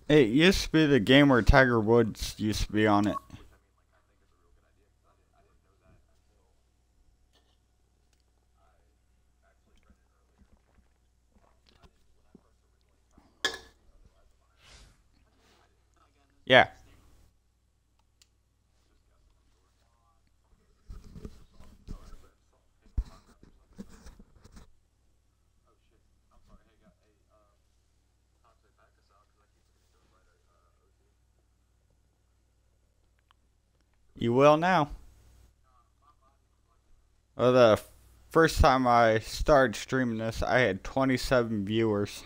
It used to be the game where Tiger Woods used to be on it. Yeah. You will now. Well, the first time I started streaming this, I had 27 viewers.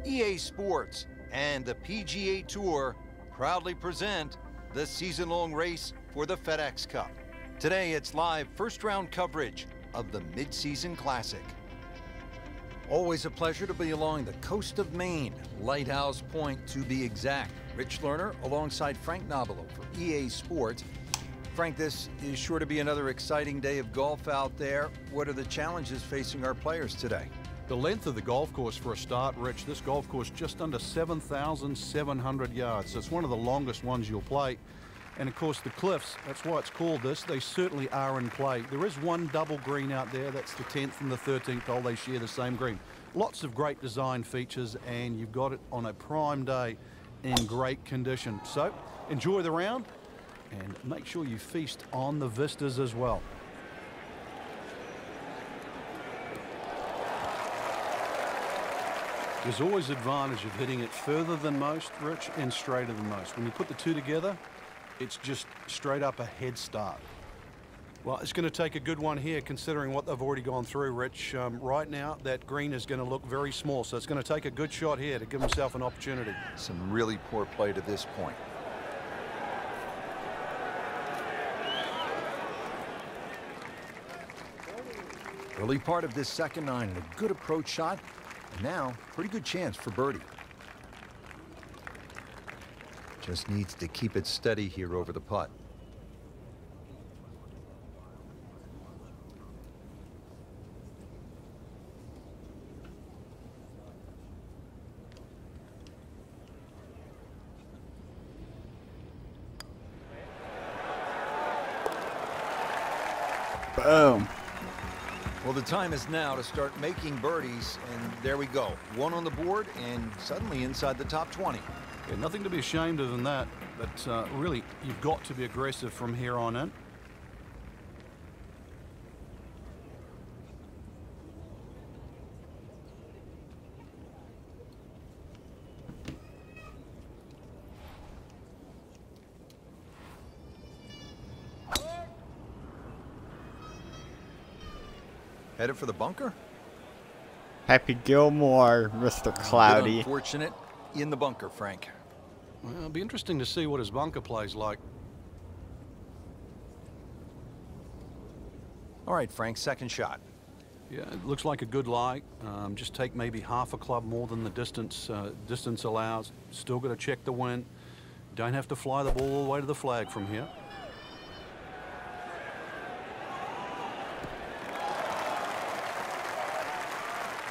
EA Sports and the PGA Tour proudly present the season-long race for the FedEx Cup. Today, it's live first-round coverage of the Mid-Season Classic. Always a pleasure to be along the coast of Maine, Lighthouse Point to be exact. Rich Lerner alongside Frank Nobilo for EA Sports. Frank, this is sure to be another exciting day of golf out there. What are the challenges facing our players today? The length of the golf course for a start, Rich, this golf course just under 7,700 yards. So it's one of the longest ones you'll play. And of course the cliffs, that's why it's called this, they certainly are in play. There is one double green out there, that's the 10th and the 13th hole, they share the same green. Lots of great design features, and you've got it on a prime day in great condition. So enjoy the round and make sure you feast on the vistas as well. There's always advantage of hitting it further than most, Rich, and straighter than most. When you put the two together, it's just straight up a head start. Well, it's going to take a good one here considering what they've already gone through, Rich. Right now, that green is going to look very small, so it's going to take a good shot here to give himself an opportunity. Some really poor play to this point. Early part of this second nine, and a good approach shot. And now, pretty good chance for birdie. Just needs to keep it steady here over the putt. Boom. Well, the time is now to start making birdies, and there we go. One on the board, and suddenly inside the top 20. Yeah, nothing to be ashamed of in that, but really, you've got to be aggressive from here on in. Headed for the bunker? Happy Gilmore, Mr. Cloudy. Unfortunate in the bunker, Frank. Well, it'll be interesting to see what his bunker plays like. All right, Frank, second shot. Yeah, it looks like a good lie. Just take maybe half a club more than the distance allows. Still got to check the wind. Don't have to fly the ball all the way to the flag from here.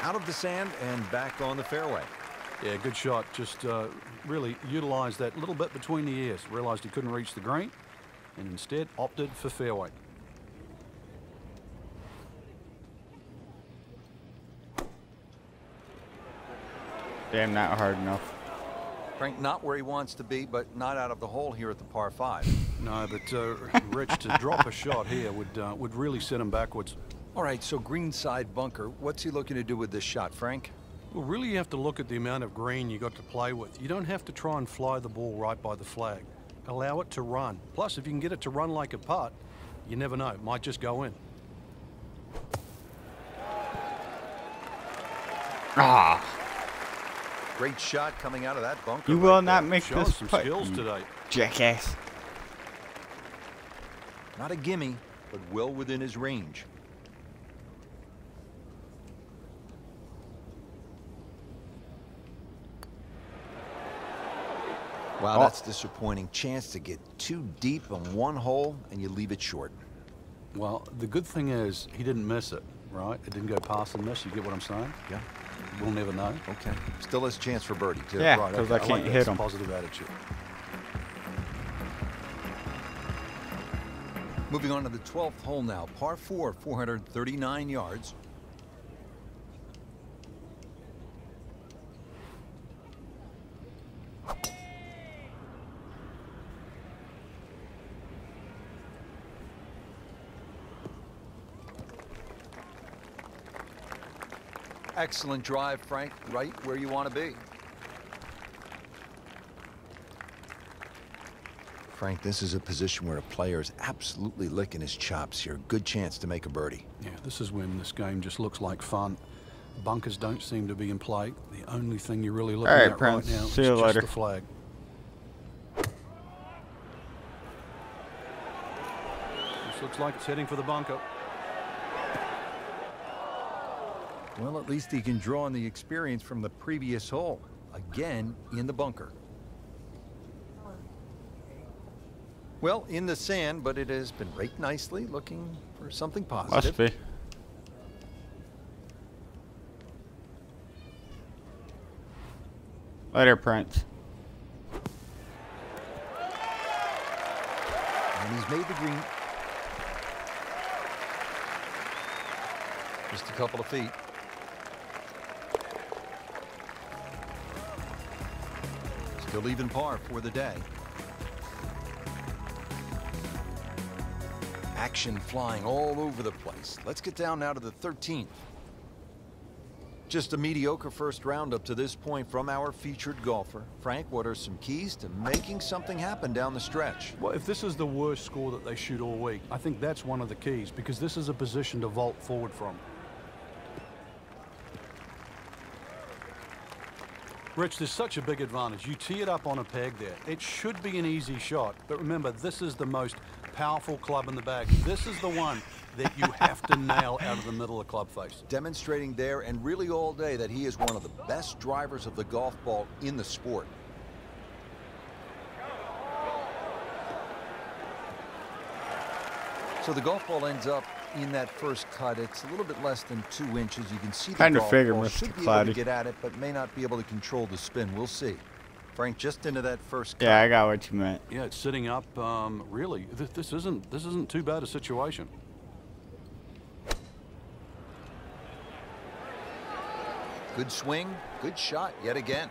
Out of the sand and back on the fairway. Yeah, good shot. Just really utilized that little bit between the ears. Realized he couldn't reach the green and instead opted for fairway. Damn, not hard enough. Frank, not where he wants to be, but not out of the hole here at the par 5. No, but Rich, to drop a shot here would really set him backwards. All right, so greenside bunker. What's he looking to do with this shot, Frank? Well, really you have to look at the amount of green you got to play with. You don't have to try and fly the ball right by the flag. Allow it to run. Plus, if you can get it to run like a putt, you never know. It might just go in. Ah. Great shot coming out of that bunker. You will right not there. make Showing this some putt, skills you today. jackass. Not a gimme, but well within his range. Wow, that's disappointing. Chance to get too deep on one hole, and you leave it short. Well, the good thing is he didn't miss it, right? It didn't go past and miss. You get what I'm saying? Yeah. We'll never know. Okay. Still has a chance for birdie, too. Yeah, Right, because okay. I can't like hit that. him. Positive attitude. Moving on to the 12th hole now. Par 4, 439 yards. Excellent drive, Frank. Right where you want to be. Frank, this is a position where a player is absolutely licking his chops here. Good chance to make a birdie. Yeah, this is when this game just looks like fun. Bunkers don't seem to be in play. The only thing you're really looking at Prince. right now See is you just later. the flag. This looks like it's heading for the bunker. Well, at least he can draw on the experience from the previous hole. Again, in the bunker. Well, in the sand, but it has been raked nicely, looking for something positive. Must be. Later, Prince. And he's made the green. Just a couple of feet. Still even par for the day. Action flying all over the place. Let's get down now to the 13th. Just a mediocre first round up to this point from our featured golfer. Frank, what are some keys to making something happen down the stretch? Well, if this is the worst score that they shoot all week, I think that's one of the keys, because this is a position to vault forward from. Rich, there's such a big advantage. You tee it up on a peg there. It should be an easy shot, but remember, this is the most powerful club in the bag. This is the one that you have to nail out of the middle of club face. Demonstrating there and really all day that he is one of the best drivers of the golf ball in the sport. So the golf ball ends up in that first cut. It's a little bit less than 2 inches. You can see the Kinda golf figured, ball Mr. should be able Cloudy. to get at it, but may not be able to control the spin. We'll see. Frank, just into that first cut. Yeah, I got what you meant. Yeah, it's sitting up. Really, this isn't too bad a situation. Good swing, good shot yet again.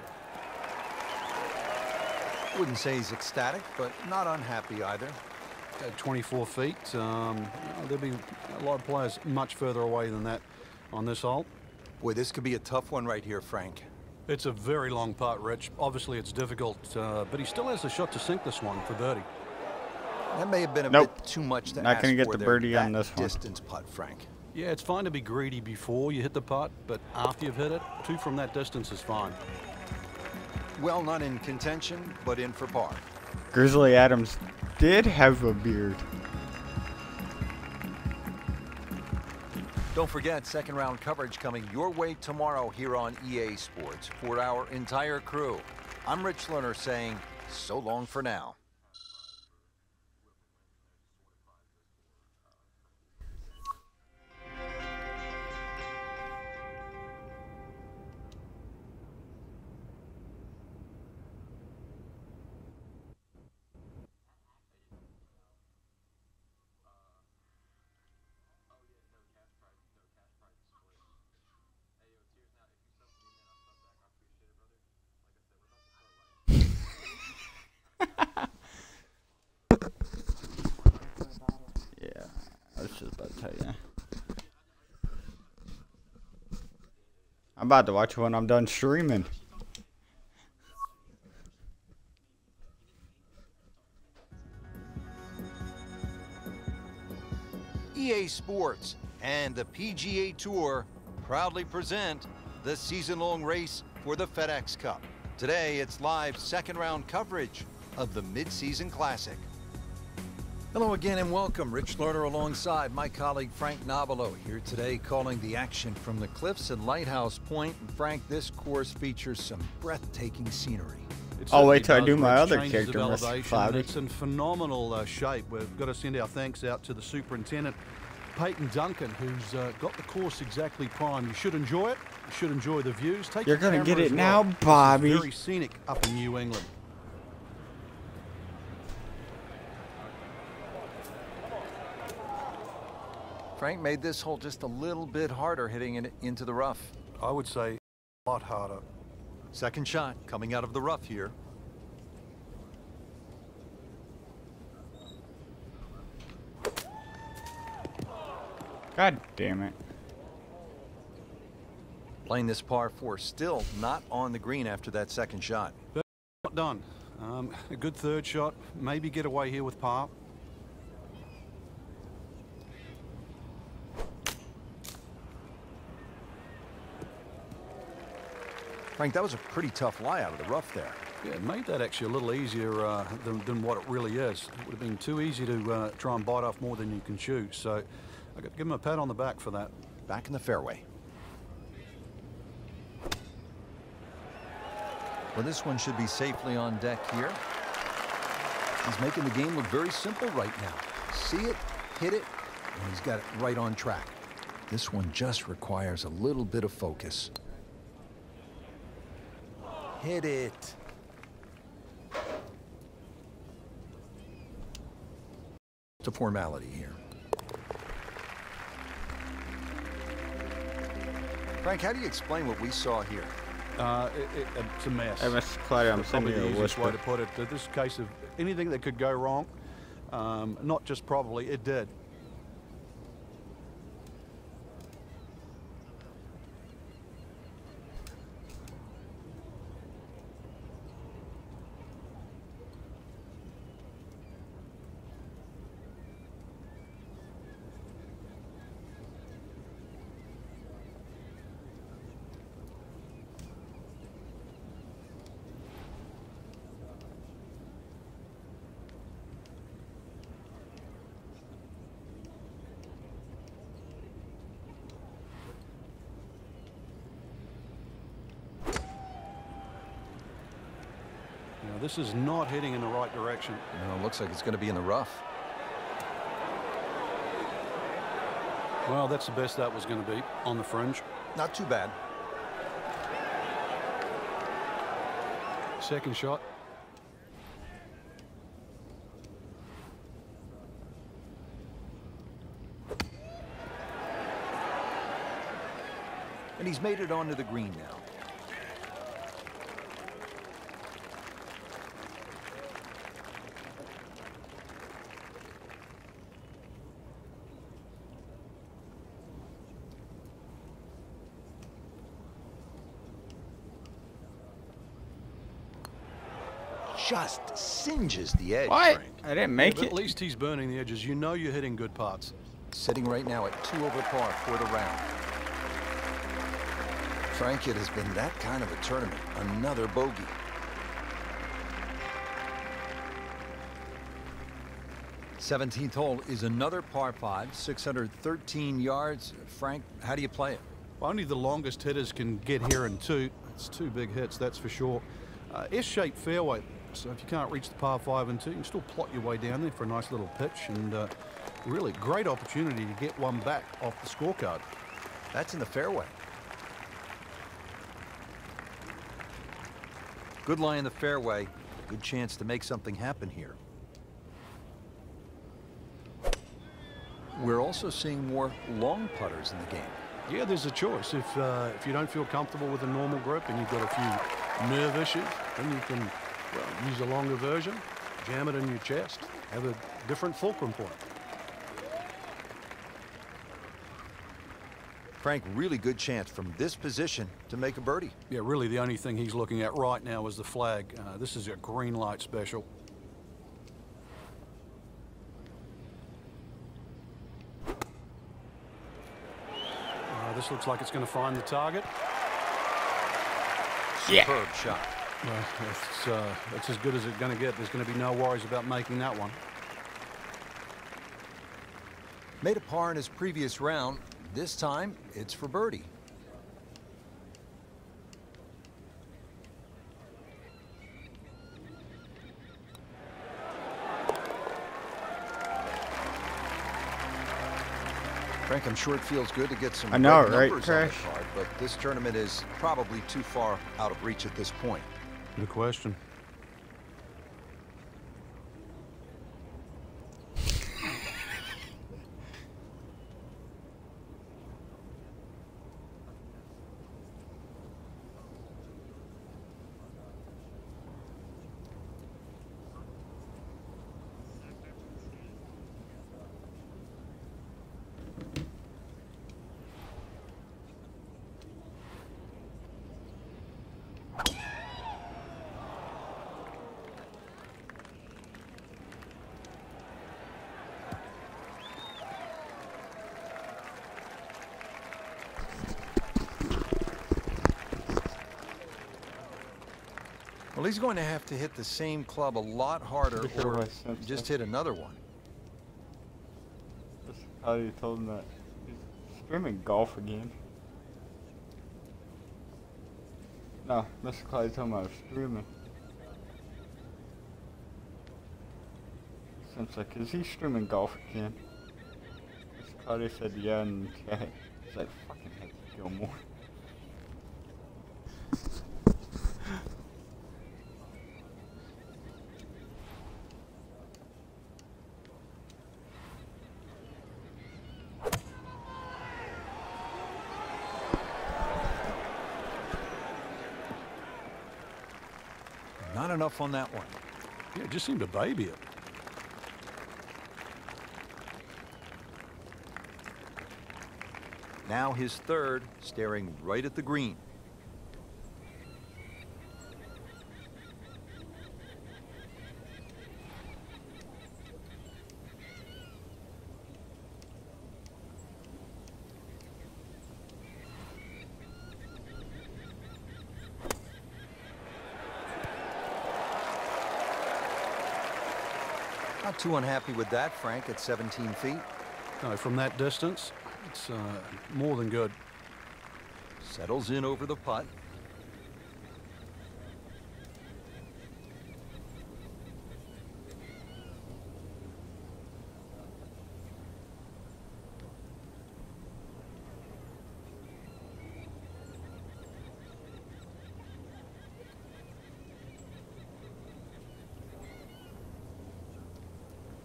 Wouldn't say he's ecstatic, but not unhappy either. At 24 feet, there'll be a lot of players much further away than that on this hole. Boy, this could be a tough one right here, Frank. It's a very long putt, Rich. Obviously, it's difficult, but he still has a shot to sink this one for birdie. That may have been a Nope. bit too much to Not ask gonna get for the there. birdie on That this one. distance putt, Frank. Yeah, it's fine to be greedy before you hit the putt, but after you've hit it, 2 from that distance is fine. Well, not in contention, but in for par. Grizzly Adams did have a beard. Don't forget, second round coverage coming your way tomorrow here on EA Sports. For our entire crew, I'm Rich Lerner saying so long for now. Yeah, I was just about to tell you. I'm about to watch it when I'm done streaming. EA Sports and the PGA Tour proudly present the season-long race for the FedEx Cup. Today, it's live second-round coverage of the Mid-Season Classic. Hello again and welcome. Rich Lerner alongside my colleague Frank Nobilo here today calling the action from the cliffs at Lighthouse Point. And Frank, this course features some breathtaking scenery. I'll wait till I certainly do my does, other Rich. Changes character, of Mr. elevation. Cloudy. It's in phenomenal shape. We've got to send our thanks out to the superintendent, Peyton Duncan, who's got the course exactly prime. You should enjoy it. You should enjoy the views. Take You're your gonna get camera it as now, well. This is Bobby. very scenic up in New England. Frank made this hole just a little bit harder hitting it into the rough. I would say a lot harder. Second shot coming out of the rough here. God damn it. Playing this par 4, still not on the green after that second shot. Not done. A good third shot. Maybe get away here with par. Frank, that was a pretty tough lie out of the rough there. Yeah, it made that actually a little easier than what it really is. It would have been too easy to try and bite off more than you can chew. So I got to give him a pat on the back for that. Back in the fairway. Well, this one should be safely on deck here. He's making the game look very simple right now. See it, hit it, and he's got it right on track. This one just requires a little bit of focus. Hit it. It's a formality here. Frank, how do you explain what we saw here? It's a mess. Hey, Mr. Cloudy, I'm That's probably sending the you a easiest way whisper. to put it. This is a case of anything that could go wrong. Not just probably, it did. Now, this is not heading in the right direction. No, it looks like it's going to be in the rough. Well, that's the best that was going to be, on the fringe. Not too bad. Second shot. And he's made it onto the green now. Just singes the edge, What? Frank. I didn't make But it. at least he's burning the edges. You know you're hitting good parts. Sitting right now at 2 over par for the round. Frank, it has been that kind of a tournament. Another bogey. th hole is another par 5, 613 yards. Frank, how do you play it? Only the longest hitters can get here in 2. It's 2 big hits, that's for sure. S-shaped fairway, so if you can't reach the par 5 and 2, you can still plot your way down there for a nice little pitch, and really great opportunity to get one back off the scorecard. That's in the fairway. Good lie in the fairway. Good chance to make something happen here. We're also seeing more long putters in the game. Yeah, there's a choice. If you don't feel comfortable with a normal grip and you've got a few nerve issues, then you can use a longer version, jam it in your chest, have a different fulcrum point. Frank, really good chance from this position to make a birdie. Yeah, really the only thing he's looking at right now is the flag. This is a green light special. This looks like it's going to find the target. Yeah. Superb shot. Well, it's as good as it's going to get. There's going to be no worries about making that one. Made a par in his previous round. This time, it's for birdie. Frank, I'm sure it feels good to get some I know, red right, numbers on the Crash? card, but this tournament is probably too far out of reach at this point. Good question. Well, he's going to have to hit the same club a lot harder or just hit another one. That's how you told him that he's streaming golf again. No, Mr. Clyde told him I was streaming. Seems like, is he streaming golf again? Mr. Clyde said yeah in the chat. He's like, fucking heck, Gilmore. Not enough on that one. Yeah, it just seemed to baby it. Now his third, staring right at the green. Not too unhappy with that, Frank, at 17 feet. No, from that distance, it's more than good. Settles in over the putt.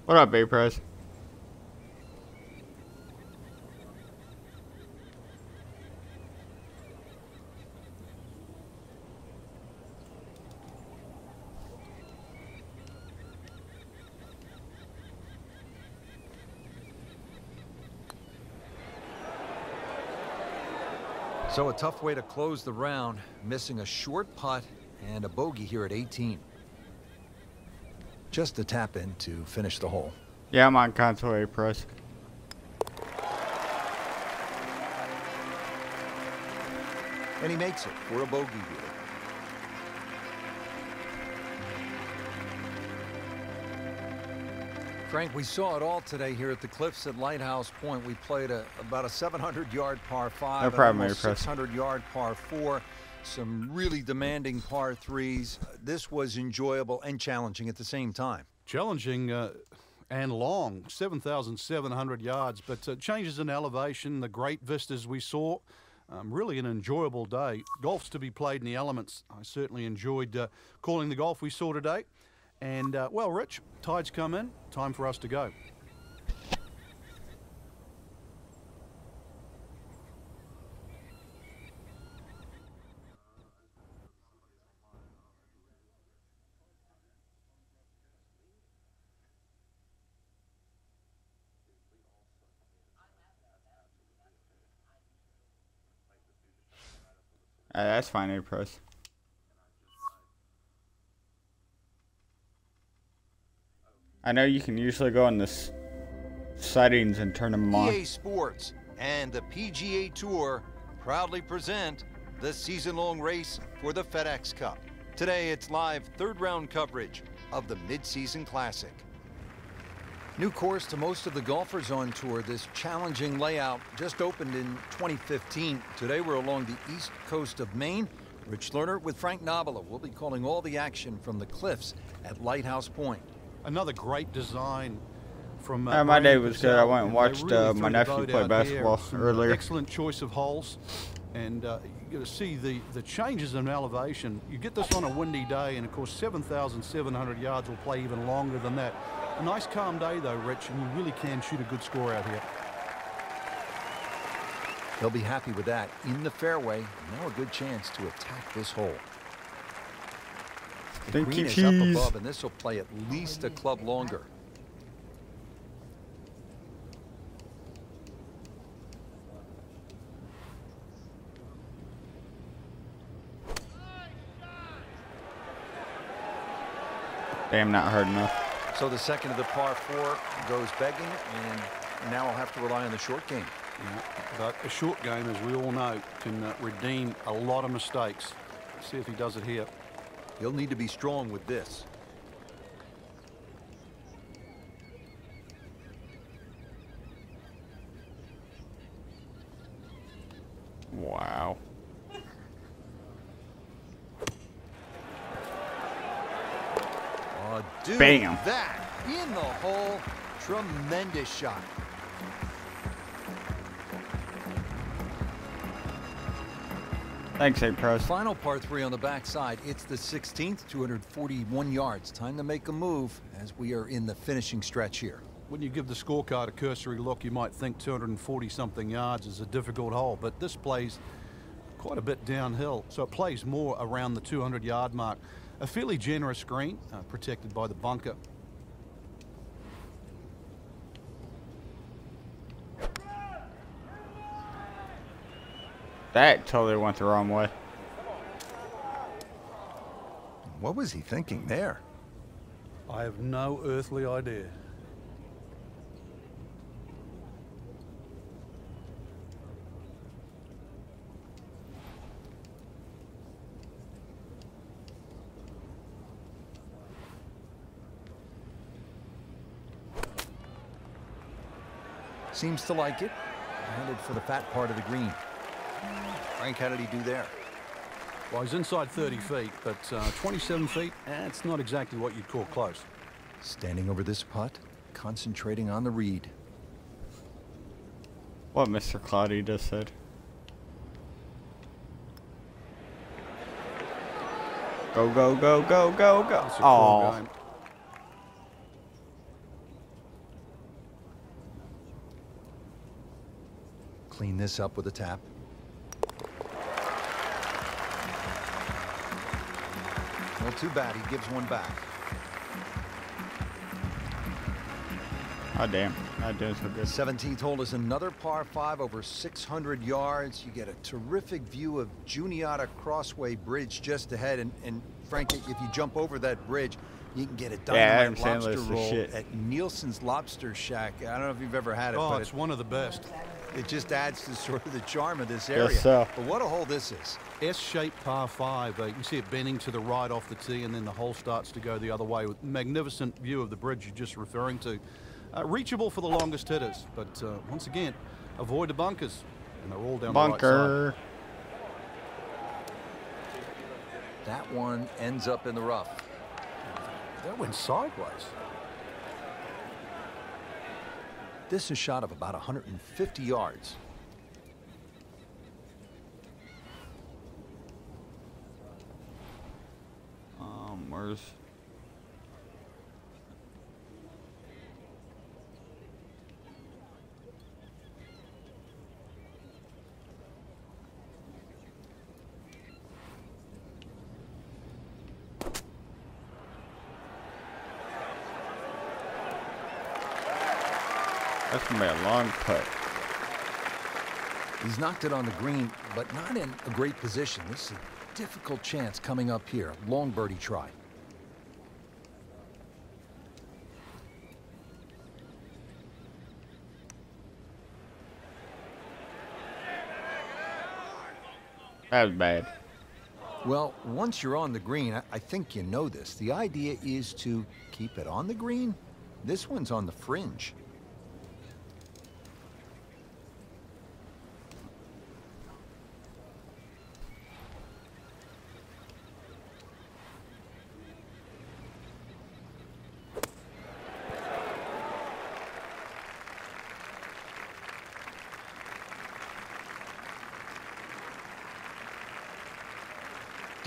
What up, Bay-Press? So a tough way to close the round, missing a short putt and a bogey here at 18. Just a tap in to finish the hole. Yeah, I'm on console A-Press. And he makes it for a bogey here. Frank, we saw it all today here at the Cliffs at Lighthouse Point. We played about a 700-yard par 5, No problem, almost A-Press. 600-yard par 4, some really demanding par 3s. This was enjoyable and challenging at the same time. Challenging and long, 7,700 yards, but changes in elevation, the great vistas we saw. Really an enjoyable day. Golf's to be played in the elements. I certainly enjoyed calling the golf we saw today. And, well, Rich, tide's come in. Time for us to go. That's fine, A-Press. I know you can usually go on this settings and turn them on. EA Sports and the PGA Tour proudly present the season-long race for the FedEx Cup. Today, it's live third-round coverage of the Mid-Season Classic. New course to most of the golfers on tour. This challenging layout just opened in 2015. Today, we're along the east coast of Maine. Rich Lerner with Frank Nobila. We'll be calling all the action from the Cliffs at Lighthouse Point. Another great design from my day Brandon was good. I Purcell, went and and watched they really my threw the nephew boat play out basketball here. Some earlier. Excellent choice of holes, and you got to see the changes in elevation. You get this on a windy day, and of course 7,700 yards will play even longer than that. A nice calm day though, Rich, and you really can shoot a good score out here. They'll be happy with that. In the fairway, now a good chance to attack this hole. The green is up above, and this will play at least a club longer. Damn, not hard enough. So the second of the par 4 goes begging, and now I'll have to rely on the short game. Yeah, but a short game, as we all know, can redeem a lot of mistakes. See if he does it here. He'll need to be strong with this. Wow. Oh, dude, Bam. that in the hole. Tremendous shot. Thanks, St. Pros. Final par 3 on the backside. It's the 16th, 241 yards. Time to make a move as we are in the finishing stretch here. When you give the scorecard a cursory look, you might think 240-something yards is a difficult hole, but this plays quite a bit downhill, so it plays more around the 200-yard mark. A fairly generous green, protected by the bunker. That totally went the wrong way. What was he thinking there? I have no earthly idea. Seems to like it. Headed for the fat part of the green. Frank, how did he do there? Well, he's inside 30 feet, but 27 feet, it's not exactly what you'd call close. Standing over this putt, concentrating on the read. What Mr. Cloudy just said. Go, go, go, go, go, go. That's a cool game. Clean this up with a tap. Well, too bad. He gives one back. Oh, damn. Not doing so good. 17th hole is another par 5 over 600 yards. You get a terrific view of Juniata Crossway Bridge just ahead. And Frank, if you jump over that bridge, you can get a dynamite lobster roll at Nielsen's Lobster Shack. I don't know if you've ever had it. Oh, but it's one of the best. It just adds to sort of the charm of this area. Yes, sir. But what a hole this is. S-shaped par 5. You can see it bending to the right off the tee, and then the hole starts to go the other way with magnificent view of the bridge you're just referring to. Reachable for the longest hitters, but once again, avoid the bunkers, and they're all down the right Bunker. side. That one ends up in the rough. That went sideways. This is a shot of about 150 yards. Where's... That's gonna be a long putt. He's knocked it on the green, but not in a great position. This is a difficult chance coming up here. Long birdie try. That was bad. Well, once you're on the green, I think you know this. The idea is to keep it on the green. This one's on the fringe.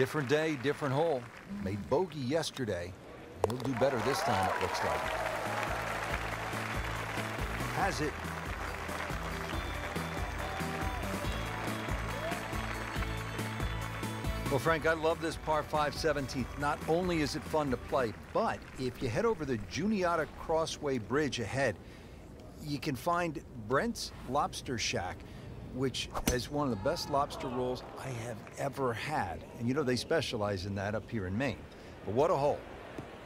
Different day, different hole. Made bogey yesterday. He'll do better this time, it looks like. Has it. Well, Frank, I love this par 5 17th. Not only is it fun to play, but if you head over the Juniata Crossway Bridge ahead, you can find Brent's Lobster Shack, which has one of the best lobster rolls I have ever had. And you know, they specialize in that up here in Maine. But what a hole.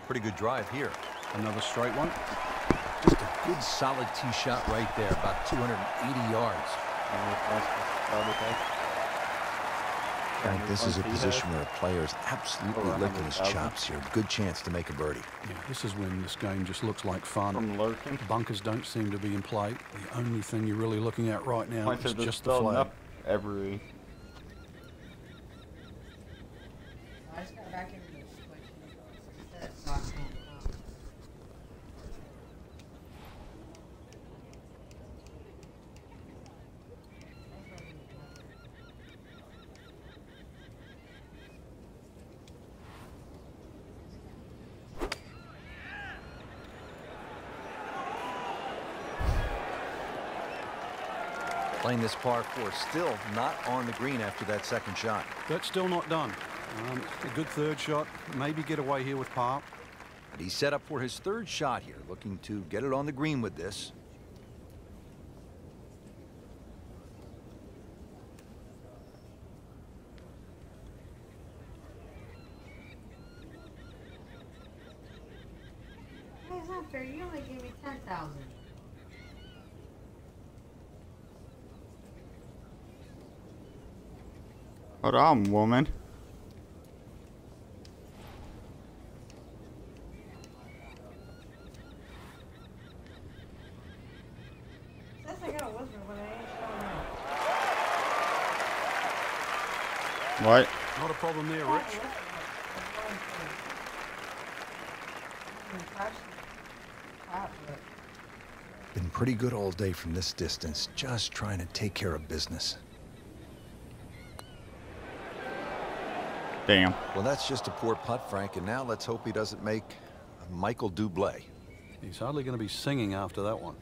Pretty good drive here. Another straight one. Just a good solid tee shot right there, about 280 yards. Frank, this is a position where a player is absolutely licking his chops here. Good chance to make a birdie. Yeah, this is when this game just looks like fun. From lurking. Bunkers don't seem to be in play. The only thing you're really looking at right now is just the flag. Up every. I just got back into the switch. Playing this par 4, still not on the green after that second shot. That's still not done. A good third shot. Maybe get away here with par. But he's set up for his third shot here, looking to get it on the green with this. That's not fair. You only gave me 10,000. Hold on, woman. Says I got a whisper, but I ain't showing up. What? Not a problem there, Rich. Been pretty good all day from this distance, just trying to take care of business. Damn. Well, that's just a poor putt, Frank, and now let's hope he doesn't make a Michael Bublé. He's hardly going to be singing after that one.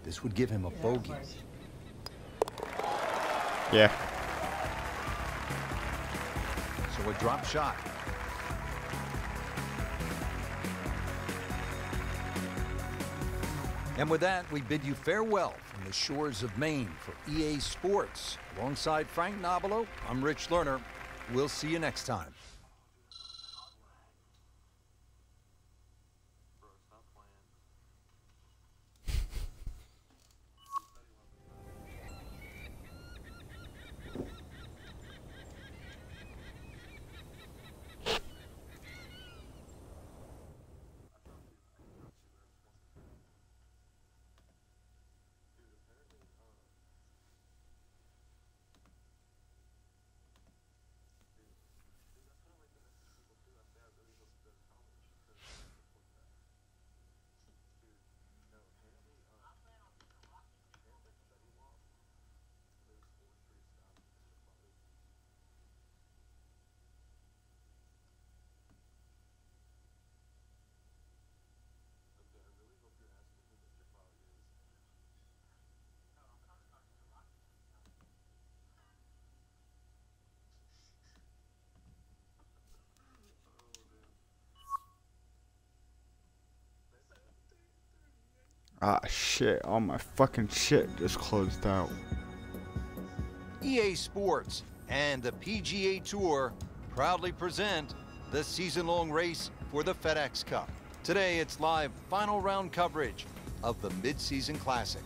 This would give him a bogey. Yeah. So a drop shot. And with that, we bid you farewell from the shores of Maine for EA Sports. Alongside Frank Nobilo, I'm Rich Lerner. We'll see you next time. Ah, shit. All my fucking shit just closed out. EA Sports and the PGA Tour proudly present the season-long race for the FedEx Cup. Today, it's live final round coverage of the Mid-Season Classic.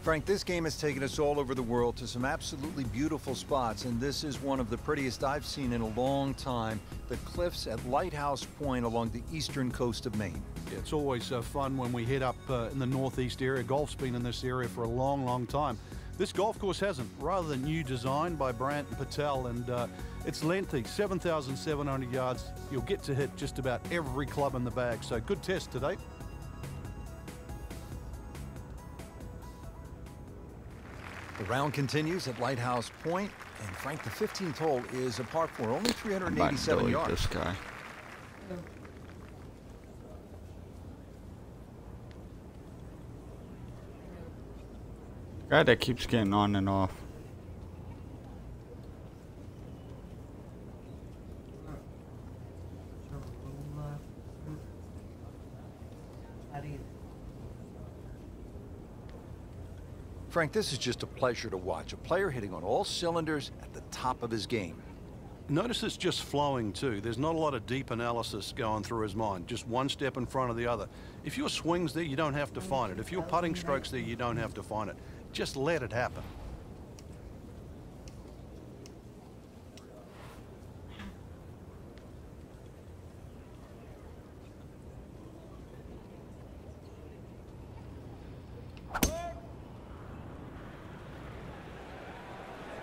Frank, this game has taken us all over the world to some absolutely beautiful spots, and this is one of the prettiest I've seen in a long time, the cliffs at Lighthouse Point along the eastern coast of Maine. Yeah, it's always fun when we head up in the northeast area. Golf's been in this area for a long, long time. This golf course hasn't. Rather new design by Brandt and Patel, and it's lengthy, 7,700 yards. You'll get to hit just about every club in the bag, so good test today. The round continues at Lighthouse Point. And Frank, the 15th hole is a par 4, only I'm about to 387 delete yards. this guy. Guy that keeps getting on and off. Frank, this is just a pleasure to watch. A player hitting on all cylinders at the top of his game. Notice it's just flowing too. There's not a lot of deep analysis going through his mind. Just one step in front of the other. If your swing's there, you don't have to find it. If your putting stroke's there, you don't have to find it. Just let it happen.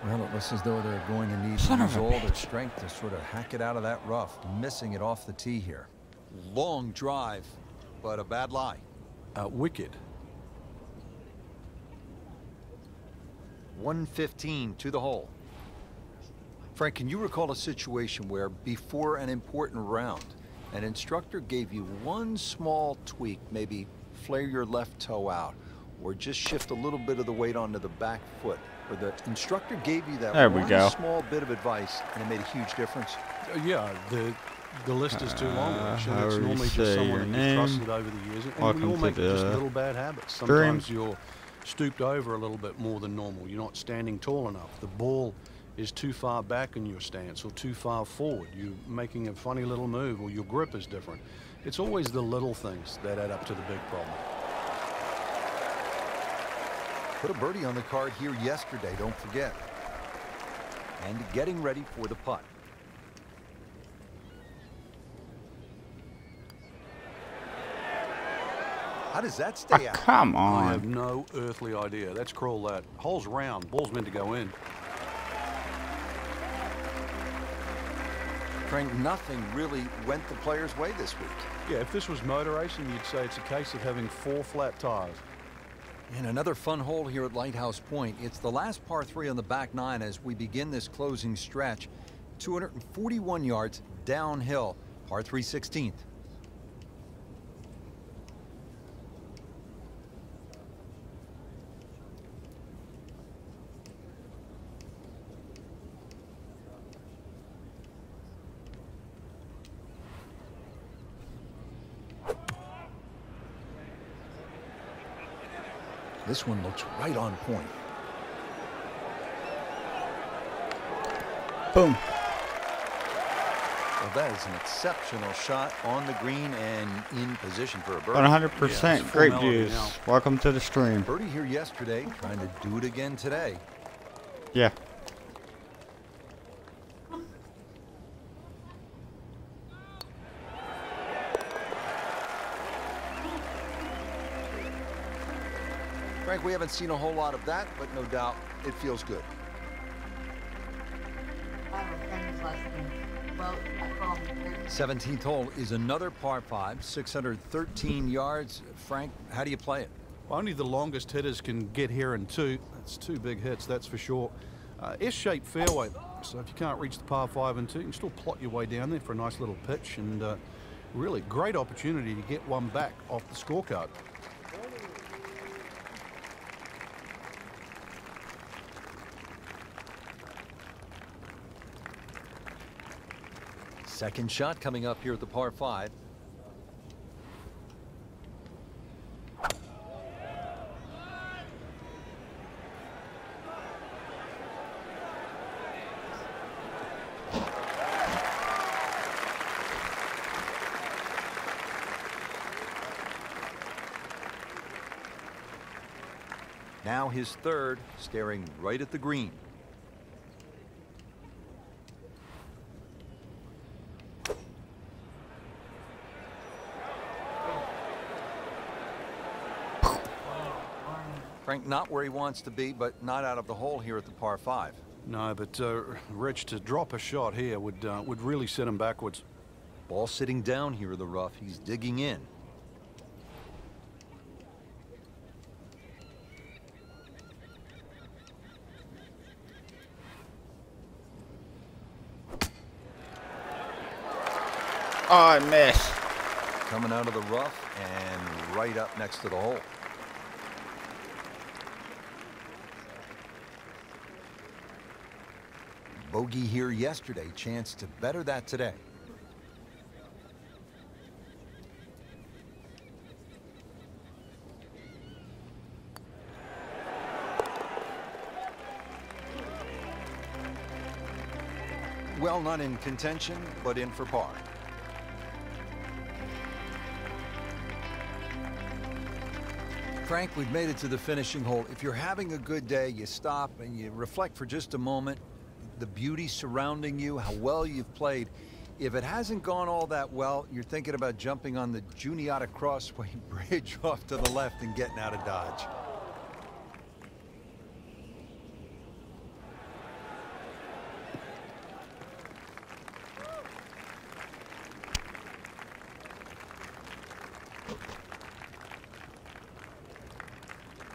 Well, it looks as though they're going to need to use all their strength to sort of hack it out of that rough, missing it off the tee here. Long drive, but a bad lie. Wicked. 115 to the hole. Frank, can you recall a situation where before an important round, an instructor gave you one small tweak, maybe flare your left toe out, or just shift a little bit of the weight onto the back foot, or the instructor gave you that one small bit of advice and it made a huge difference? Yeah, the list is too long. Actually, it's normally just someone that you've trusted over the years. And we all make just little bad habits. Sometimes you're stooped over a little bit more than normal. You're not standing tall enough. The ball is too far back in your stance or too far forward. You're making a funny little move, or your grip is different. It's always the little things that add up to the big problem. Put a birdie on the card here yesterday, don't forget. And getting ready for the putt. How does that stay out? Come on. I have no earthly idea. Let's crawl that. Hole's round. Ball's meant to go in. Frank, nothing really went the player's way this week. Yeah, if this was motor racing, you'd say it's a case of having 4 flat tires. And another fun hole here at Lighthouse Point. It's the last par 3 on the back 9 as we begin this closing stretch. 241 yards downhill, par 3 16th. This one looks right on point. Boom. Well, that is an exceptional shot on the green and in position for a birdie. 100%. Great views. Welcome to the stream. Birdie here yesterday, trying to do it again today. Yeah. Frank, we haven't seen a whole lot of that, but no doubt it feels good. I have a friend who's last name. Well, I call him 17th hole is another par 5, 613 yards. Frank, how do you play it? Well, only the longest hitters can get here in 2. That's 2 big hits, that's for sure. S-shaped fairway, so if you can't reach the par 5 and 2, you can still plot your way down there for a nice little pitch, and really great opportunity to get one back off the scorecard. Second shot coming up here at the par 5. Now his third, staring right at the green. Frank, not where he wants to be, but not out of the hole here at the par 5. No, but Rich, to drop a shot here would really set him backwards. Ball sitting down here in the rough. He's digging in. Oh, I missed. Coming out of the rough and right up next to the hole. Bogey here yesterday, chance to better that today. Well, not in contention, but in for par. Frank, we've made it to the finishing hole. If you're having a good day, you stop and you reflect for just a moment. The beauty surrounding you, how well you've played. If it hasn't gone all that well, you're thinking about jumping on the Juniata Crossway Bridge off to the left and getting out of Dodge.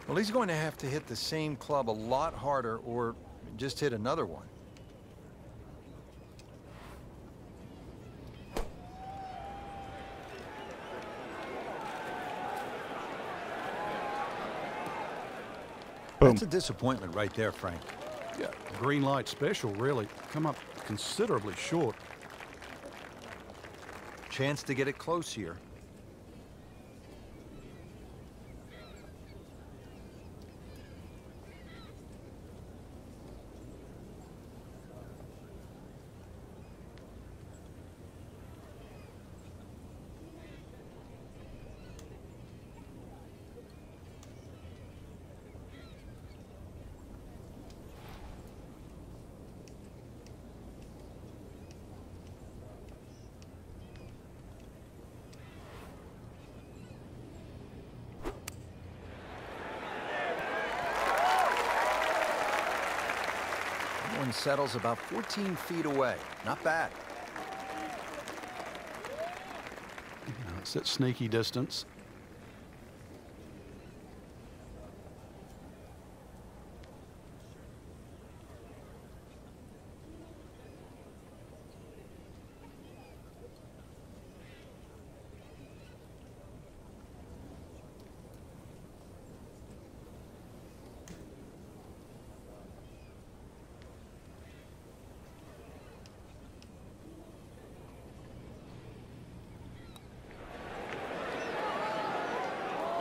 Well, he's going to have to hit the same club a lot harder or just hit another one. Boom. That's a disappointment right there, Frank. Yeah, green light special, really. Come up considerably short. Chance to get it close here. One settles about 14 feet away. Not bad. It's that sneaky distance.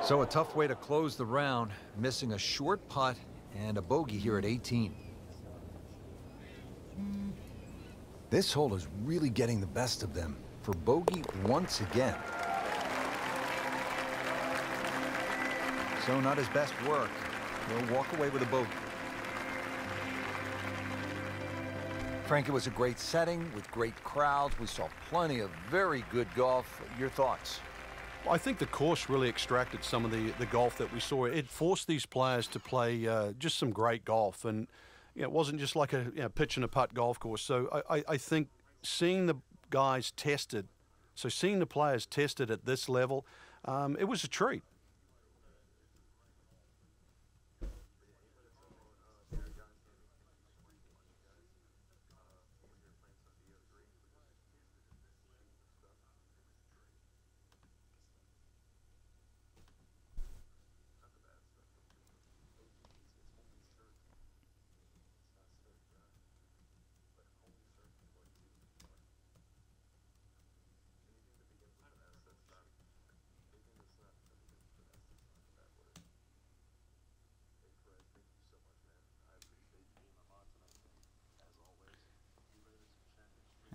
So a tough way to close the round, missing a short putt and a bogey here at 18. This hole is really getting the best of them for bogey once again. So not his best work. He'll walk away with a bogey. Frank, it was a great setting with great crowds. We saw plenty of very good golf. Your thoughts? I think the course really extracted some of the golf that we saw. It forced these players to play just some great golf, and it wasn't just like a pitch and a putt golf course. So I think seeing the guys tested, seeing the players tested at this level, it was a treat.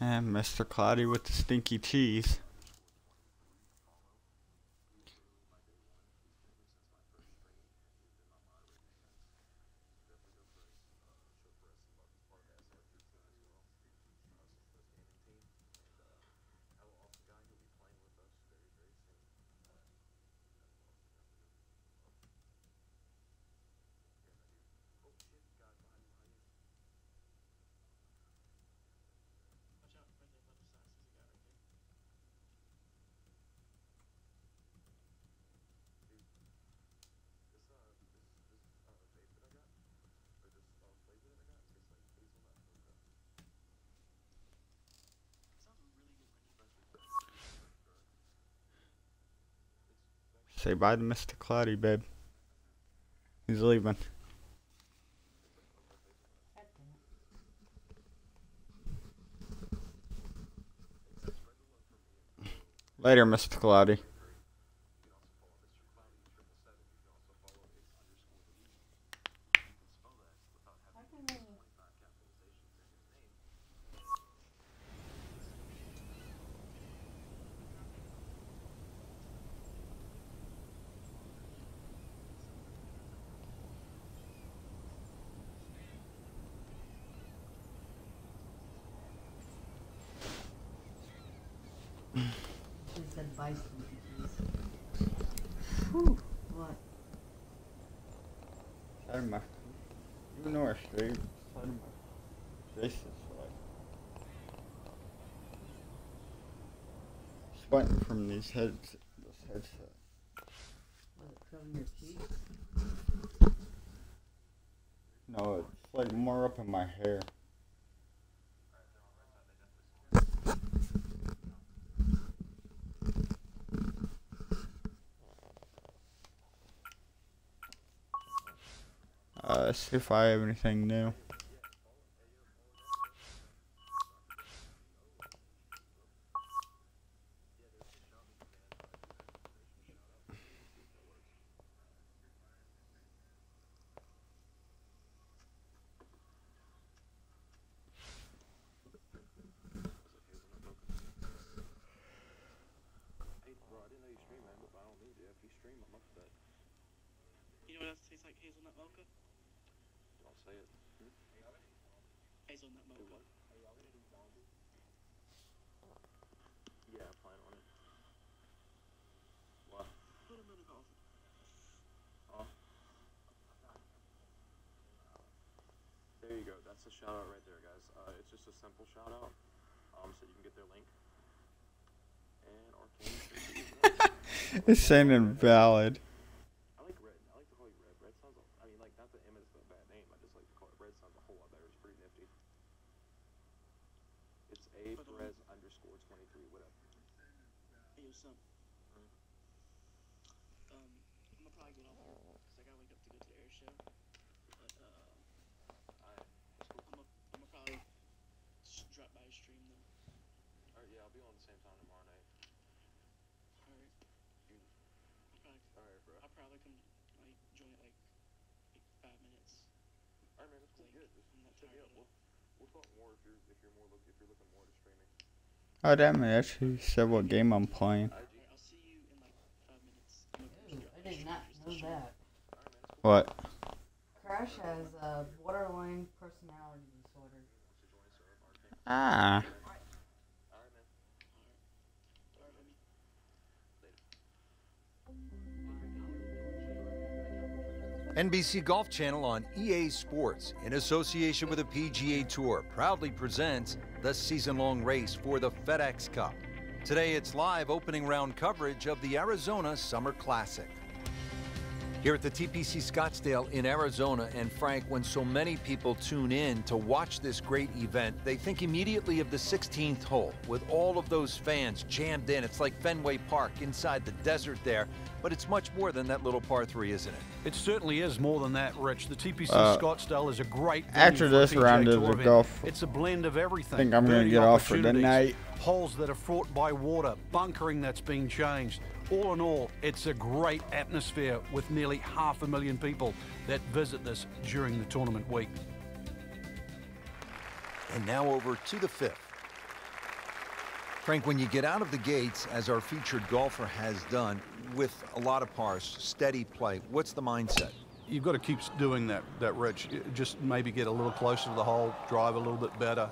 And Mr. Cloudy with the stinky cheese. Say bye to Mr. Cloudy, babe. He's leaving. Later, Mr. Cloudy. She said bison cookies. Whew. What? Side of my, even though I shaved, side of my face is like sweating from this headset. Was it covering your cheeks? No, it's like more up in my hair. Let's see if I have anything new. You know what else tastes like hazelnut mocha? I'll say it. Hazelnut mocha. Yeah, I plan on it. What? Put them in a coffee. Oh. There you go. That's the shout out right there, guys. It's just a simple shout out. So you can get their link. And Arcane. It's saying invalid. I like Red. I like to call you Red. Red sounds, I mean, like, not that M is a bad name. I just like to call it Red. Sounds a whole lot better. It's pretty nifty. It's A Perez _ 23, whatever. Hey, yo, son. I'm gonna probably get off here because I gotta wake up to go to the air show. But I'm gonna probably just drop by your stream though. Alright, yeah, I'll be on the same time tomorrow night. Alright. Alright, bro. I'll probably come like join it like 5 minutes. Alright, man, that's cool. Like, Good. Just I'm not hit me tired up. at all. We'll talk more if you're looking more to streaming. Oh damn, it actually said what game I'm playing. Alright, I'll see you in like 5 minutes. Ooh, I did not know that. What? Crash has a borderline personality disorder. Ah. Alright, man. Alright, baby. NBC Golf Channel on EA Sports, in association with the PGA Tour, proudly presents the season-long race for the FedEx Cup. Today, it's live opening round coverage of the Arizona Summer Classic. Here at the TPC Scottsdale in Arizona, and Frank, when so many people tune in to watch this great event, they think immediately of the 16th hole, with all of those fans jammed in. It's like Fenway Park inside the desert there, but it's much more than that little par 3, isn't it? It certainly is more than that, Rich. The TPC Scottsdale is a great venue After for a this PGA round of Tour the event. golf, It's a blend of everything. I think I'm going to Birdie get off for the opportunities, night. Holes that are fraught by water, bunkering that's been changed. All in all, it's a great atmosphere with nearly 500,000 people that visit this during the tournament week. And now over to the 5th. Frank, when you get out of the gates, as our featured golfer has done, with a lot of pars, steady play, what's the mindset? You've got to keep doing that, Rich. Just maybe get a little closer to the hole, drive a little bit better,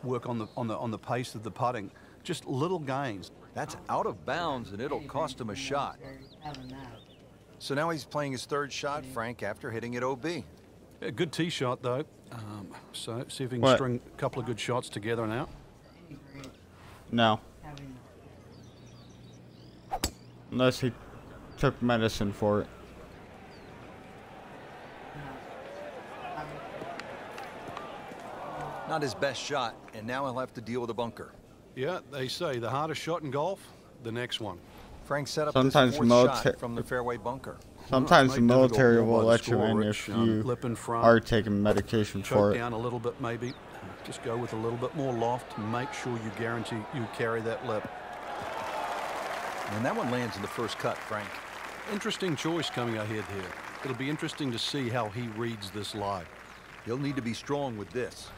work on the pace of the putting. Just little gains. That's out of bounds, and it'll cost him a shot. Having that. So now he's playing his 3rd shot, Frank, after hitting it OB. A good tee shot, though. So see if he can What? string a couple of good shots together now. Any great No. having Unless he took medicine for it. Not his best shot, and now he'll have to deal with a bunker. Yeah, they say the hardest shot in golf, the next one. Frank set up Sometimes this fourth milita- shot from the fairway bunker. Sometimes the Well, it's made military difficult will by the let you score, in Rich. if you Lip in front, are taking medication for choke it. down a little bit maybe. Just go with a little bit more loft. Make sure you guarantee you carry that lip. And that one lands in the first cut, Frank. Interesting choice coming ahead here. It'll be interesting to see how he reads this lie. He'll need to be strong with this.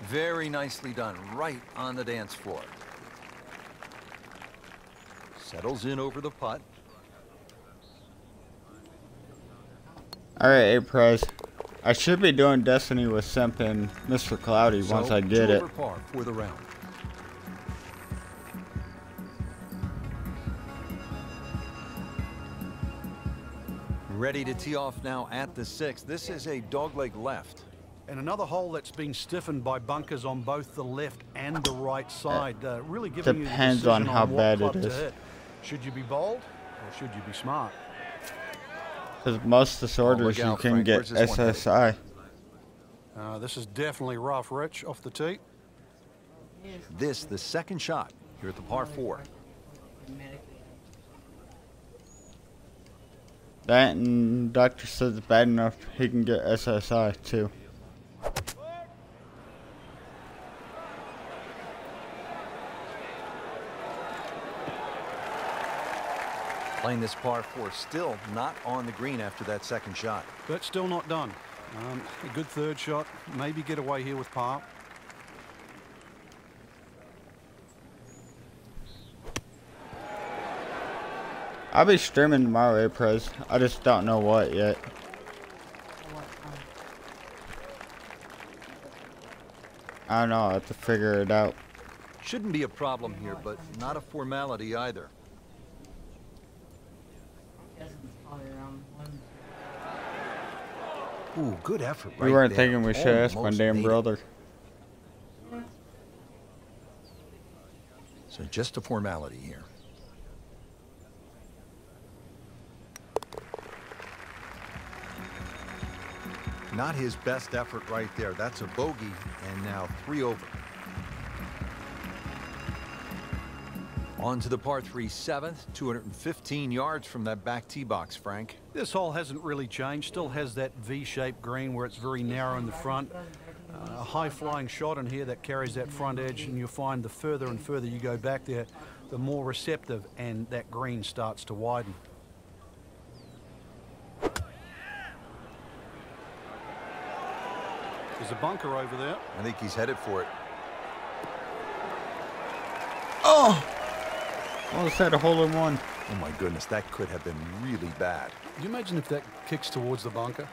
Very nicely done, right on the dance floor. Settles in over the putt. Alright, A-Prize. I should be doing Destiny with Simp and Mr. Cloudy once I get it. Over par for the round. Ready to tee off now at the 6th. This is a dogleg left. And another hole that's been stiffened by bunkers on both the left and the right side. Really giving you the Depends decision on how what bad club it to is. hit. Should you be bold or should you be smart? Because most disorders look you out, can Frank. get Where's this one headed? SSI. This is definitely rough, Rich, off the tee. This, the second shot here at the par 4. That and doctor says it's bad enough he can get SSI too. Playing this par 4, still not on the green after that second shot. But still not done. A good third shot. Maybe get away here with par. I'll be streaming tomorrow, A-Prize. I just don't know what yet. I don't know. I have to figure it out. Shouldn't be a problem here, but not a formality either. Ooh, good effort right We weren't there. thinking we should ask my Almost damn made it. brother. So just a formality here. Not his best effort right there. That's a bogey, and now 3 over. On to the par 3 7th, 215 yards from that back tee box, Frank. This hole hasn't really changed. Still has that V-shaped green where it's very narrow in the front. A high-flying shot in here that carries that front edge, and you'll find the further and further you go back there, the more receptive and that green starts to widen. There's a bunker over there. I think he's headed for it. Oh! Almost had a hole in one. Oh my goodness, that could have been really bad. Can you imagine if that kicks towards the bunker?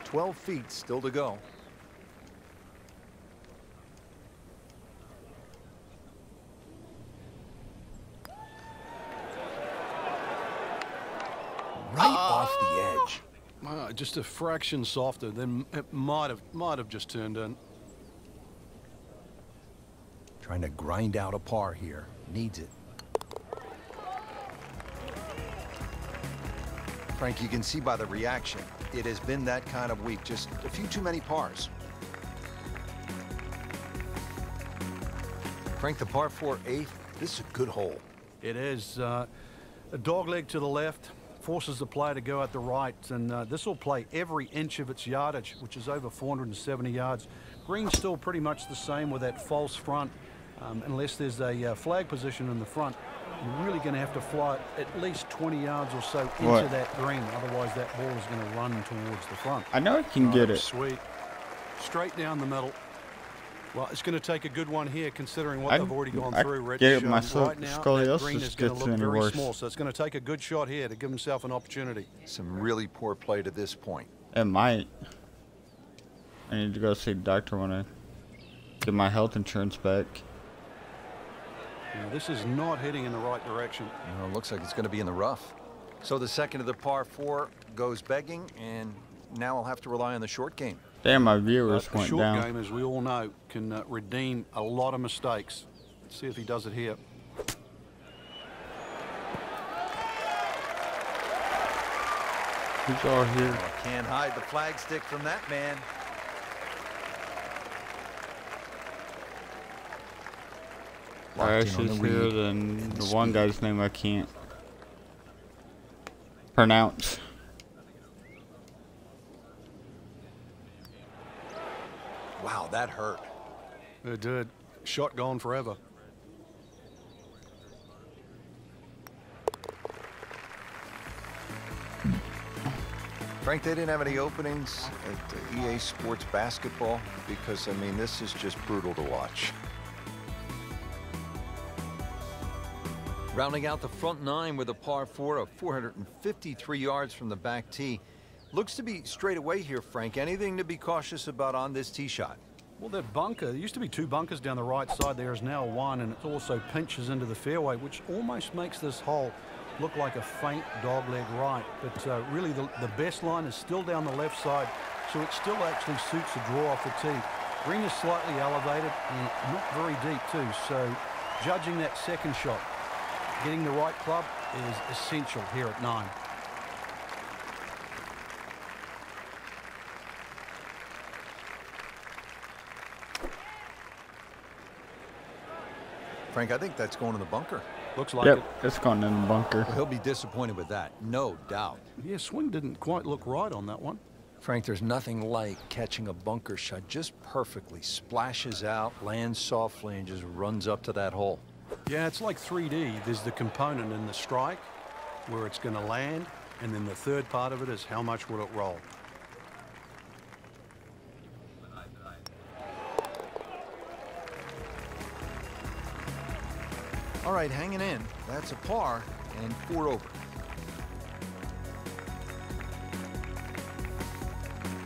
12 feet still to go. Right off the edge. Just a fraction softer, then it might have just turned in. Trying to grind out a par here. Needs it. Frank, you can see by the reaction, it has been that kind of week. Just a few too many pars. Frank, the par 4 8th, this is a good hole. It is a dog leg to the left, forces the player to go out the right, and this will play every inch of its yardage, which is over 470 yards. Green's still pretty much the same with that false front, unless there's a flag position in the front. You're really going to have to fly it at least 20 yards or so into that green, otherwise that ball is going to run towards the front. I know I can get it. Sweet. Straight down the middle. Well, it's going to take a good one here, considering what they've already gone through, Rich. Get it my Right now, that scoliosis green is going to gets look any very worse. small, so it's going to take a good shot here to give himself an opportunity. Some really poor play to this point. It might. I need to go see the doctor when I get my health insurance back. Now, this is not heading in the right direction. Well, it looks like it's going to be in the rough. So the second of the par 4 goes begging, and now I'll have to rely on the short game. Damn, my viewers The went short down. game, as we all know, can redeem a lot of mistakes. Let's see if he does it here. Who's all here? Oh, can't hide the flag stick from that man. Ash in on is the here, read then and the the one speed. guy's name I can't pronounce. Wow, that hurt. It did. Shot gone forever. Frank, they didn't have any openings at EA Sports Basketball because, I mean, this is just brutal to watch. Rounding out the front nine with a par 4 of 453 yards from the back tee. Looks to be straight away here, Frank. Anything to be cautious about on this tee shot? Well, that bunker, there used to be two bunkers down the right side. There is now one, and it also pinches into the fairway, which almost makes this hole look like a faint dogleg right. But really, the best line is still down the left side, so it still actually suits a draw off the tee. Green is slightly elevated and not very deep, too. So judging that second shot, getting the right club is essential here at 9. Frank, I think that's going in the bunker. Looks like Yep, it. it's gone in the bunker. He'll be disappointed with that, no doubt. Yeah, swing didn't quite look right on that one. Frank, there's nothing like catching a bunker shot just perfectly. Splashes out, lands softly, and just runs up to that hole. Yeah, it's like 3D. There's the component in the strike where it's going to land, and then the third part of it is how much will it roll. All right, hanging in. That's a par and 4 over.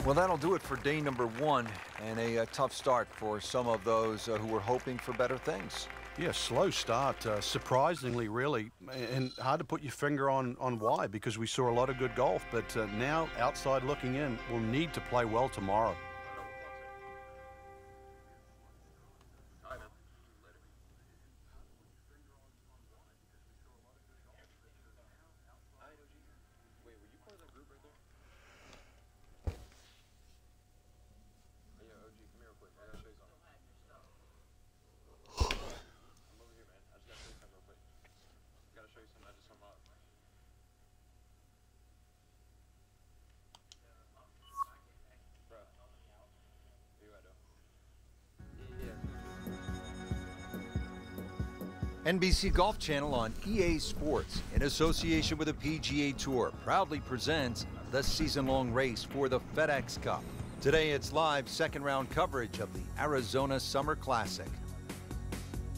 Well, that'll do it for day number 1, and a tough start for some of those who were hoping for better things. Yeah, slow start, surprisingly, really, and hard to put your finger on why, because we saw a lot of good golf, but now, outside looking in, we'll need to play well tomorrow. NBC Golf Channel on EA Sports, in association with the PGA Tour, proudly presents the season-long race for the FedEx Cup. Today it's live second-round coverage of the Arizona Summer Classic.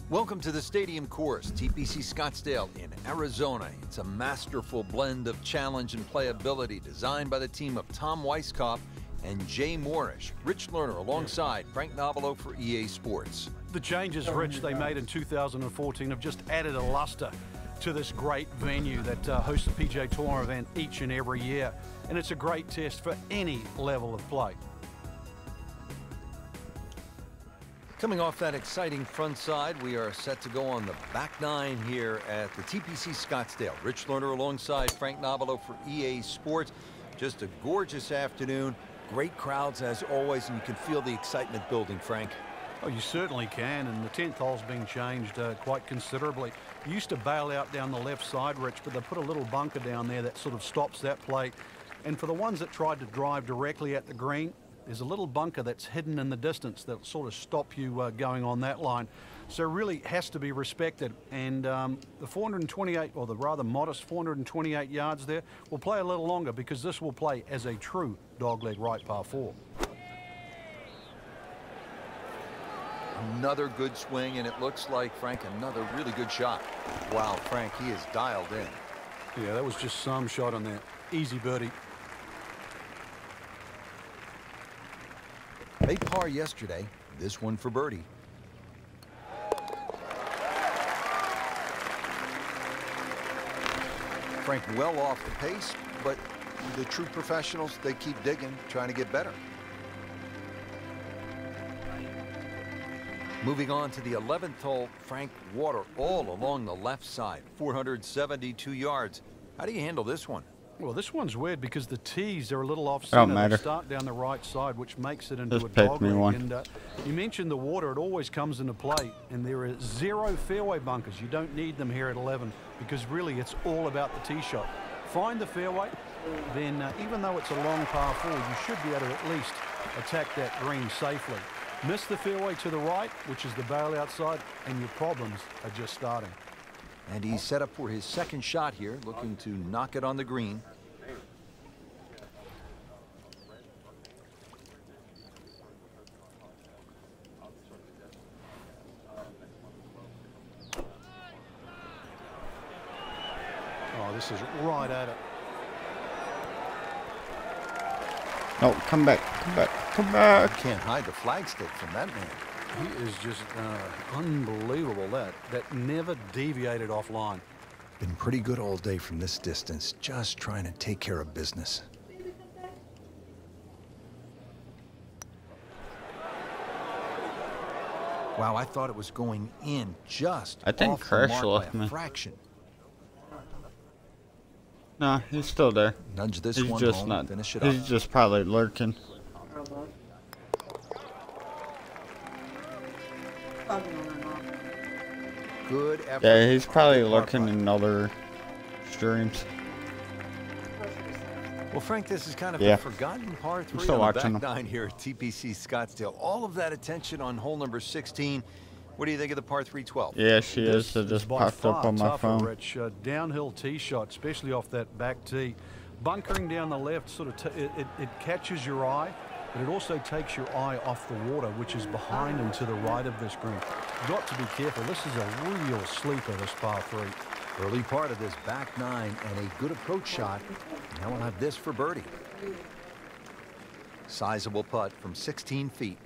Welcome to the Stadium Course, TPC Scottsdale in Arizona. It's a masterful blend of challenge and playability designed by the team of Tom Weisskopf and Jay Morrish. Rich Lerner alongside Frank Nobilo for EA Sports. The changes, Rich, they made in 2014 have just added a luster to this great venue that hosts the PGA Tour event each and every year. And it's a great test for any level of play. Coming off that exciting front side, we are set to go on the back 9 here at the TPC Scottsdale. Rich Lerner alongside Frank Nobilo for EA Sports. Just a gorgeous afternoon. Great crowds as always, and you can feel the excitement building, Frank. Oh, you certainly can, and the 10th hole's being changed quite considerably. You used to bail out down the left side, Rich, but they put a little bunker down there that sort of stops that play. And for the ones that tried to drive directly at the green, there's a little bunker that's hidden in the distance that'll sort of stop you going on that line. So really has to be respected. And the 428, or the rather modest 428 yards there, will play a little longer because this will play as a true dogleg right par 4. Another good swing, and it looks like, Frank, another really good shot. Wow, Frank, he is dialed in. Yeah, that was just some shot on that. Easy birdie. Made par yesterday, this one for birdie. Frank well off the pace, but the true professionals, they keep digging, trying to get better. Moving on to the 11th hole, Frank, water all along the left side, 472 yards. How do you handle this one? Well, this one's weird because the tees are a little off Don't center. matter. They start down the right side, which makes it into Just a pick dog me leg. one. And you mentioned the water; it always comes into play. And there are 0 fairway bunkers. You don't need them here at 11 because really it's all about the tee shot. Find the fairway, then even though it's a long par 4, you should be able to at least attack that green safely. Miss the fairway to the right, which is the bailout side, and your problems are just starting. And he's set up for his second shot here, looking to knock it on the green. Oh, this is right at it. No, come back, come back, come back. Can't hide the flagstick from that man. He is just unbelievable. That never deviated offline. Been pretty good all day from this distance, just trying to take care of business. Wow, I thought it was going in just I think off the Crash mark left by a me. fraction. No, he's still there. Nudge this He's one just home, not. finish it He's up. just probably lurking. Probably. Probably on and off. Good effort. Yeah, he's on probably the par lurking five. in other streams. Well, Frank, this is kind of Yeah. a forgotten par 3 still on the watching back them. 9 here at TPC Scottsdale. All of that attention on hole number 16. What do you think of the par 3 12? Yeah, she is. It This just by popped up far on my tougher, phone. Rich. Downhill tee shot, especially off that back tee. Bunkering down the left sort of it catches your eye, but it also takes your eye off the water, which is behind and to the right of this green. You've got to be careful. This is a real sleeper, this par 3. Early part of this back 9 and a good approach shot. Now we'll have this for birdie. Sizable putt from 16 feet.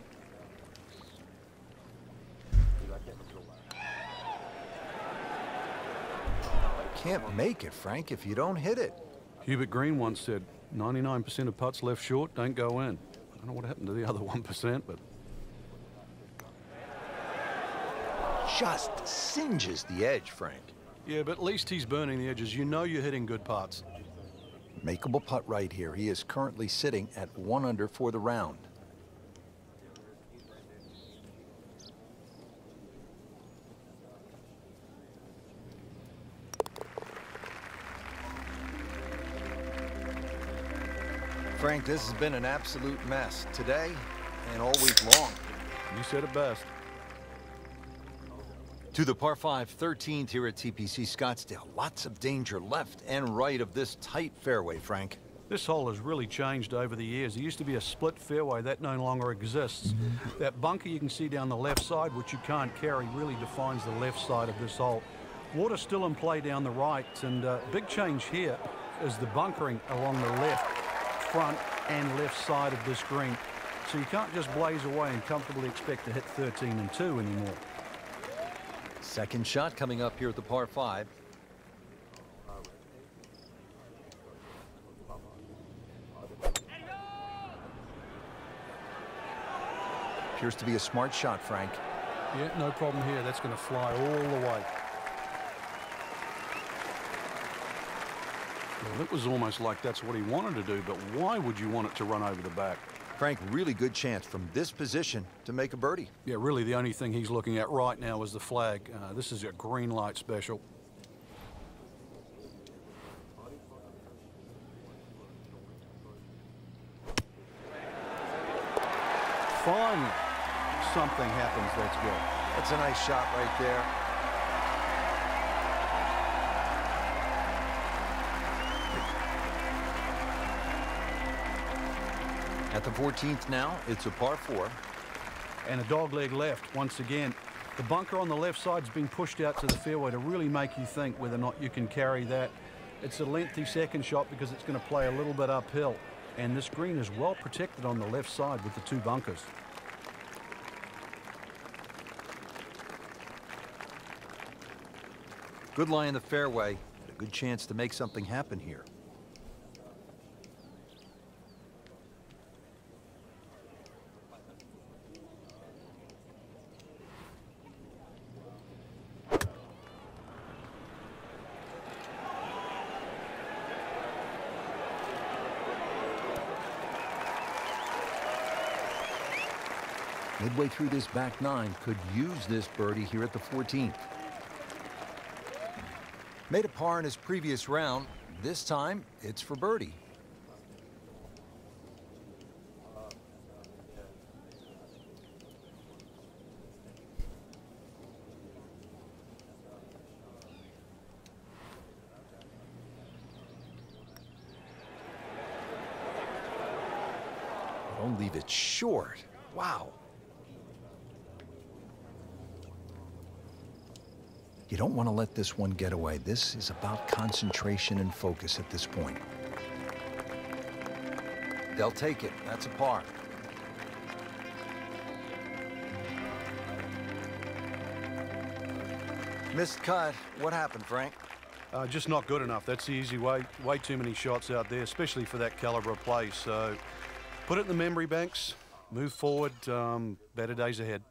Can't make it, Frank, if you don't hit it. Hubert Green once said, 99% of putts left short don't go in. I don't know what happened to the other 1%, but Just singes the edge, Frank. yeah, but at least he's burning the edges. You know you're hitting good putts. Makeable putt right here. He is currently sitting at 1 under for the round. Frank, this has been an absolute mess today and all week long. You said it best. To the par 5 13th here at TPC Scottsdale. Lots of danger left and right of this tight fairway, Frank. This hole has really changed over the years. There used to be a split fairway. That no longer exists. That bunker you can see down the left side, which you can't carry, really defines the left side of this hole. Water still in play down the right, and big change here is the bunkering along the left, front and left side of this green. So you can't just blaze away and comfortably expect to hit 13 and 2 anymore. Second shot coming up here at the par 5. Appears to be a smart shot, Frank. Yeah, no problem here. That's going to fly all the way. Well, it was almost like that's what he wanted to do, but why would you want it to run over the back? Frank, really good chance from this position to make a birdie. Yeah, really the only thing he's looking at right now is the flag. This is a green light special. Finally, something happens that's good. That's a nice shot right there. At the 14th now, it's a par 4. And a dog leg left once again. The bunker on the left side's been pushed out to the fairway to really make you think whether or not you can carry that. It's a lengthy second shot because it's going to play a little bit uphill. And this green is well protected on the left side with the 2 bunkers. Good lie in the fairway, and a good chance to make something happen here. Midway through this back nine, could use this birdie here at the 14th. Made a par in his previous round. This time, it's for birdie. Don't leave it short. Wow. You don't want to let this one get away. This is about concentration and focus at this point. They'll take it. That's a par. Missed cut. What happened, Frank? Just not good enough. That's the easy way. Way too many shots out there, especially for that caliber of play. So put it in the memory banks, move forward, better days ahead.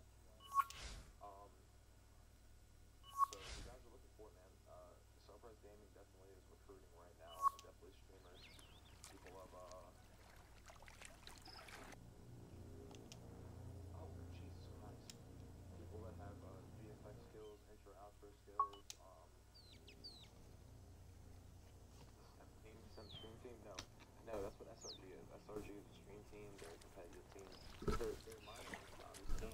No, that's what SRG is. SRG is a stream team. They're a competitive team. They're my team.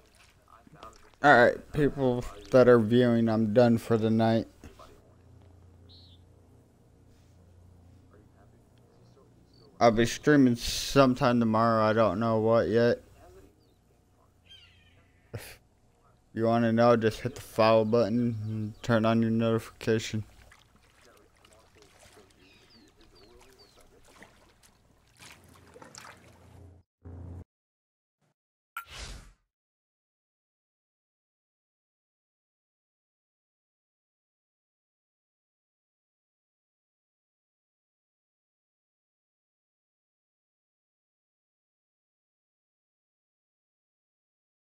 I found it. Alright, people that are viewing, I'm done for the night. I'll be streaming sometime tomorrow. I don't know what yet. If you want to know, just hit the follow button and turn on your notification.